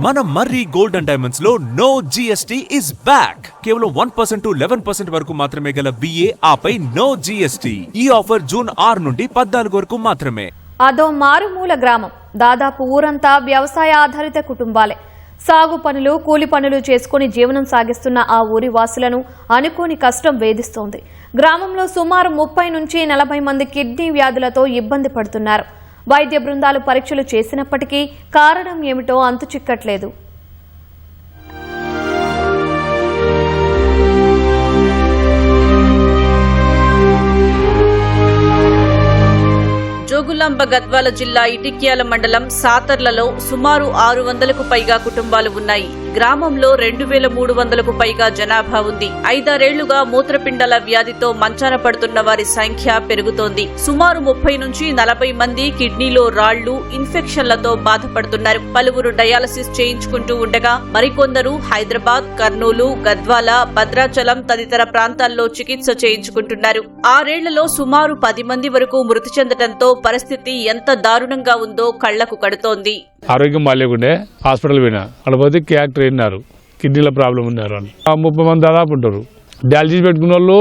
మన మర్రి gold and diamonds లో no GST is back. కేవలం 1% to 11% వరకు మాత్రమే గల VA ఆపై నో జిఎస్టీ. ఈ ఆఫర్ జూన్ 6 నుండి 14 వరకు మాత్రమే. అదో మారుమూల గ్రామం. దాదాపు ఊరంతా వ్యవసాయ ఆధారిత కుటుంబాలే. సాగు పనులు, కూలి పనులు చేసుకుని జీవనం సాగిస్తున్న ఆ ఊరి వాసులను అనుకోని కష్టం వేధిస్తోంది. గ్రామంలో సుమారు 30 నుంచి 40 మంది కిడ్నీ వ్యాధులతో ఇబ్బంది పడుతున్నారు. వైద్య బృందాలు పరీక్షలు చేసినప్పటికీ కారణం ఏమిటో అంతు చిక్కట్లేదు. జోగులాంబ గద్వాల జిల్లా ఇటిక్యాల మండలం సాతర్లలో సుమారు 600కు పైగా కుటుంబాలు ఉన్నాయి. గ్రామంలో 2300కు పైగా జనాభా ఉంది. 5-6 మూత్రపిండాల వ్యాధితో మంచాన పడుతున్న వారి సంఖ్య పెరుగుతోంది. సుమారు 30 నుంచి 40 మంది కిడ్నీలో రాళ్లు, ఇన్ఫెక్షన్లతో బాధపడుతున్నారు. పలువురు డయాలసిస్ చేయించుకుంటూ ఉండగా మరికొందరు హైదరాబాద్, కర్నూలు, గద్వాల, భద్రాచలం తదితర ప్రాంతాల్లో చికిత్స చేయించుకుంటున్నారు. 6 ఏళ్లలో సుమారు 10 మంది వరకు మృతి చెందడంతో పరిస్థితి ఎంత దారుణంగా ఉందో కళ్లకు కడుతోంది. ఆరోగ్యం బాగాలేకుండే హాస్పిటల్ పోయినా అడపోతే క్యాక్టర్ అయినారు, కిడ్నీల ప్రాబ్లం ఉన్నారు అని 30 మంది దాదాపు ఉంటారు. డయాలసిస్ పెట్టుకున్న వాళ్ళు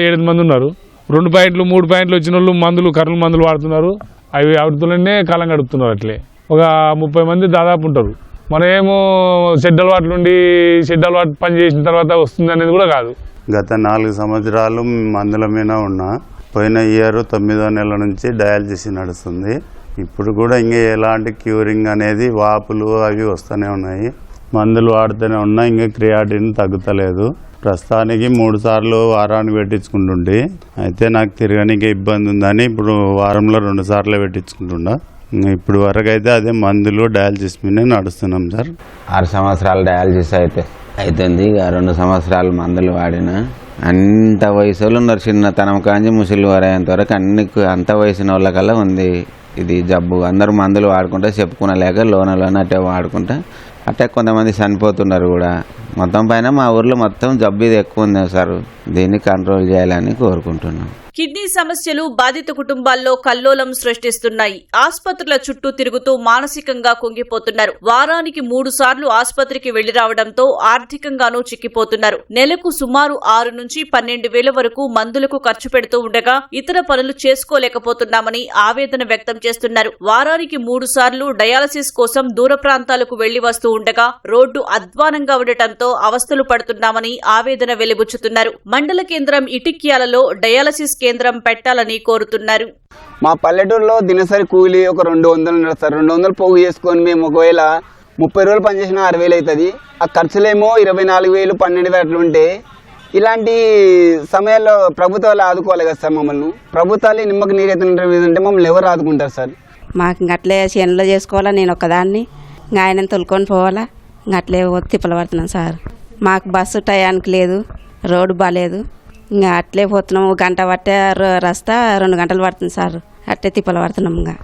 7 మంది ఉన్నారు. 2 పాయింట్లు 3 పాయింట్లు వచ్చిన వాళ్ళు మందులు, కర్నూలు మందులు వాడుతున్నారు. అవి ఆడుతులనే కాలం గడుపుతున్నారు. అట్లే ఒక 30 మంది దాదాపు ఉంటారు. మనమేమో షెడ్ అలవాటు నుండి షెడ్ అలవాటు పని చేసిన తర్వాత వస్తుంది అనేది కూడా కాదు. గత 4 సంవత్సరాలు మందుల మీద ఉన్నా. పోయిన ఇయర్ 9వ నెల నుంచి డయాలసిస్ నడుస్తుంది. ఇప్పుడు కూడా ఇంకా ఎలాంటి క్యూరింగ్ అనేది వాపులు అవి వస్తూనే ఉన్నాయి. మందులు వాడుతూనే ఉన్నా. ఇంకా క్రియాటిన్ తగ్గుతలేదు. ప్రస్తుతానికి 3 సార్లు వారానికి పెట్టించుకుంటుంటే అయితే నాకు తిరగడానికి ఇబ్బంది ఉందని ఇప్పుడు వారంలో 2 సార్లు పెట్టించుకుంటున్నా. ఇప్పుడు వరకు అయితే అదే మందులు డయాలసిస్ మీద నడుస్తున్నాం సార్. 6 సంవత్సరాలు డయాలసిస్ అవుతుంది. ఇక 2 సంవత్సరాలు మందులు వాడిన అంత వయసులో ఉన్నారు. చిన్నతనం కాంచి ముసలి వారేంత వరకు అంత వయసున్న వాళ్ళకల్లా ఉంది ఇది జబ్బు. అందరూ మందులు వాడుకుంటే చెప్పుకునలేక లోనలోనే అట్టే వాడుకుంటా అట్టే కొంతమంది చనిపోతున్నారు కూడా. మొత్తం పైన మా ఊర్లో మొత్తం జబ్బు ఇది ఎక్కువ ఉంది సార్. దీన్ని కంట్రోల్ చేయాలని కోరుకుంటున్నాం. కిడ్నీ సమస్యలు బాధిత కుటుంబాల్లో కల్లోలం సృష్టిస్తున్నాయి. ఆసుపత్రుల చుట్టూ తిరుగుతూ మానసికంగా కుంగిపోతున్నారు. వారానికి 3 సార్లు ఆసుపత్రికి వెళ్లి రావడంతో ఆర్థికంగానూ చిక్కిపోతున్నారు. నెలకు సుమారు 6 నుంచి 12,000 వరకు మందులకు ఖర్చు పెడుతూ ఉండగా ఇతర పనులు చేసుకోలేకపోతున్నామని ఆవేదన వ్యక్తం చేస్తున్నారు. వారానికి 3 సార్లు డయాలసిస్ కోసం దూర ప్రాంతాలకు వెళ్లి వస్తూ ఉండగా రోడ్డు అధ్వానంగా ఉండటంతో అవస్థలు పడుతున్నామని ఆవేదన వెలిబుచ్చుతున్నారు. మండల కేంద్రం ఇటిక్యాలలో డయాలసిస్ కేంద్రం పెట్టాలని కోరుతున్నారు. మా పల్లెటూరులో దినసరి కూలి ఒక 200 నడుస్తారు. 200 పోగు చేసుకొని మేము ఒకవేళ 30 రోజులు పనిచేసినా 6,000 అవుతుంది. ఆ ఖర్చులేమో 24,000, 12,000 అట్లా ఉంటే ఇలాంటి సమయాల్లో ప్రభుత్వాలు ఆదుకోవాలి కదా సార్. మమ్మల్ని ప్రభుత్వాలు నిమ్మకు నీరెత్తుంటే మమ్మల్ని ఎవరు ఆదుకుంటారు సార్? మాకు ఇంకట్లే చేనులో చేసుకోవాలా. నేను ఒకదాన్ని ఆయన తొలుకొని పోవాలా. ఇంకట్లే తిప్పలు పడుతున్నాను సార్. మాకు బస్సు టయానికి లేదు, రోడ్డు బాగాలేదు. ఇంకా అట్లే పోతున్నాము. 1 గంట పట్టే రస్తా 2 గంటలు పడుతుంది సార్. అట్లే తిప్పలు పడుతున్నాం. ఇంకా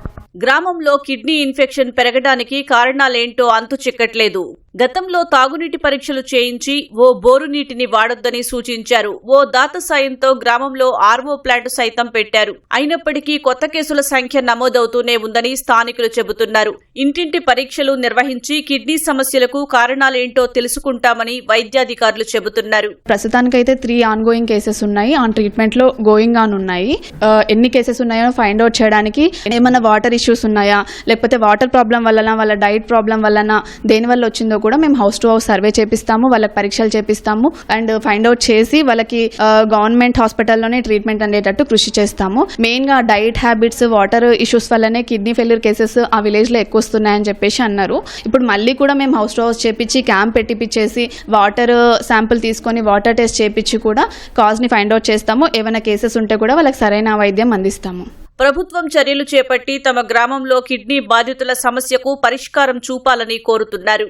గ్రామంలో కిడ్నీ ఇన్ఫెక్షన్ పెరగడానికి కారణాలేంటో అంతు చిక్కట్లేదు. గతంలో తాగునీటి పరీక్షలు చేయించి ఓ బోరు నీటిని వాడొద్దని సూచించారు. ఓ దాత సాయంతో గ్రామంలో ఆర్ఓ ప్లాంట్ సైతం పెట్టారు. అయినప్పటికీ కొత్త కేసుల సంఖ్య నమోదవుతూనే ఉందని స్థానికులు చెబుతున్నారు. ఇంటింటి పరీక్షలు నిర్వహించి కిడ్నీ సమస్యలకు కారణాలేంటో తెలుసుకుంటామని వైద్యాధికారులు చెబుతున్నారు. ప్రస్తుతానికైతే 3 ఆన్గోయింగ్ కేసెస్ ఉన్నాయి. ఆన్ ట్రీట్మెంట్ లో గోయింగ్ ఆన్ ఉన్నాయి. ఎన్ని కేసెస్ ఉన్నాయో ఫైండ్ అవుట్ చేయడానికి ఏమైనా వాటర్ ఇష్యూస్ ఉన్నాయా, లేకపోతే వాటర్ ప్రాబ్లం వలన, వాళ్ళ డైట్ ప్రాబ్లం వలన, దేని వల్ల వచ్చిందో కూడా మేము హౌస్ టు హౌస్ సర్వే చేపిస్తాము. వాళ్ళకి పరీక్షలు చేపిస్తాము అండ్ ఫైండ్ అవుట్ చేసి వాళ్ళకి గవర్నమెంట్ హాస్పిటల్లోనే ట్రీట్మెంట్ అందేటట్టు కృషి చేస్తాము. మెయిన్ గా డైట్ హ్యాబిట్స్, వాటర్ ఇష్యూస్ వల్లనే కిడ్నీ ఫెయిల్యూర్ కేసెస్ ఆ విలేజ్ లో ఎక్కువ వస్తున్నాయని చెప్పేసి అన్నారు. ఇప్పుడు మళ్ళీ కూడా మేము హౌస్ టు హౌస్ చేపించి క్యాంప్ పెట్టిపించేసి వాటర్ శాంపుల్ తీసుకొని వాటర్ టెస్ట్ చేపించి కూడా కాజ్ ని ఫైండ్ అవుట్ చేస్తాము. ఏమైనా కేసెస్ ఉంటే కూడా వాళ్ళకి సరైన వైద్యం అందిస్తాము. ప్రభుత్వం చర్యలు చేపట్టి తమ గ్రామంలో కిడ్నీ బాధితుల సమస్యకు పరిష్కారం చూపాలని కోరుతున్నారు.